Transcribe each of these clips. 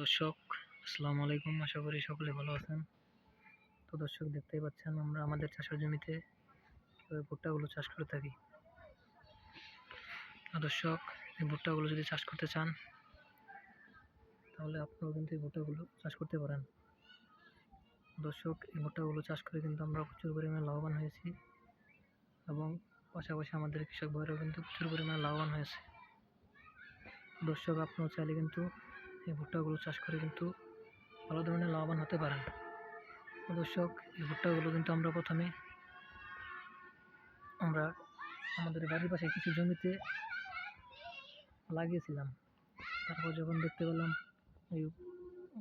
দর্শক, আসসালামু আলাইকুম। আশা করি সকলে ভালো আছেন। তো দর্শক, দেখতেই পাচ্ছেন আমরা আমাদের চাষের জমিতে কিভাবে ভুট্টাগুলো চাষ করে থাকি। তো দর্শক, এই ভুট্টাগুলো যদি চাষ করতে চান তাহলে আপনারাও কিন্তু এই ভুট্টাগুলো চাষ করতে পারেন। দর্শক, এই ভুট্টাগুলো চাষ করে কিন্তু আমরা প্রচুর পরিমাণে লাভবান হয়েছি এবং পাশাপাশি আমাদের কৃষক ভাইরাও কিন্তু প্রচুর পরিমাণে লাভবান হয়েছে। দর্শক, আপনারাও চাইলে কিন্তু এই ভুট্টাগুলো চাষ করে কিন্তু ভালো ধরনের লাভবান হতে পারেন। দর্শক, এই ভুট্টাগুলো কিন্তু আমরা প্রথমে আমাদের বাড়ির পাশে কিছু জমিতে লাগিয়েছিলাম। তারপর যখন দেখতে পেলাম এই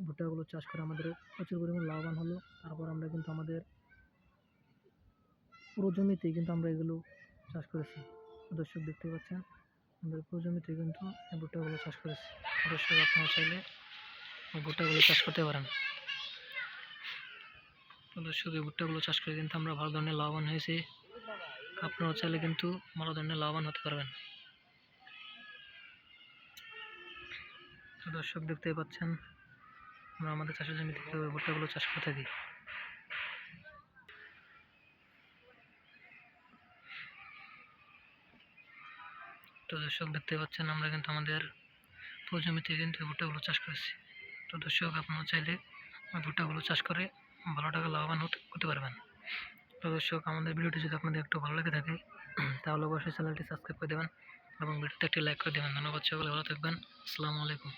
ভুট্টাগুলো চাষ করে আমাদের প্রচুর পরিমাণ লাভবান হলো, তারপর আমরা কিন্তু আমাদের পুরো জমিতেই কিন্তু আমরা এগুলো চাষ করেছি। দর্শক, দেখতে পাচ্ছেন আমাদের পুরো জমিতে কিন্তু এই ভুট্টাগুলো চাষ করেছি। দর্শক, আপনারা চাইলে এই ভুট্টাগুলো চাষ করতে পারেন। দর্শক, এই ভুট্টাগুলো চাষ করে কিন্তু আমরা ভালো ধরনের লাভবান হয়েছি। আপনারাও চাইলে কিন্তু ভালো ধরনের লাভবান হতে পারবেন। দর্শক, দেখতেই পাচ্ছেন আমরা আমাদের চাষের জমিতে কীভাবে ভুট্টাগুলো চাষ করে থাকি। তো দর্শক, দেখতে পাচ্ছেন আমরা কিন্তু আমাদের পুরো জমিতে কিন্তু ভুট্টাগুলো চাষ করেছি। তো দর্শক, আপনারা চাইলে ভুট্টাগুলো চাষ করে ভালো টাকা লাভবান হতে পারবেন। তো দর্শক, আমাদের ভিডিওটি যদি আপনাদের একটু ভালো লেগে থাকে তাহলে অবশ্যই চ্যানেলটি সাবস্ক্রাইব করে দেবেন এবং ভিডিওতে একটি লাইক করে দেবেন। ধন্যবাদ, সকলে ভালো থাকবেন। আসসালামু আলাইকুম।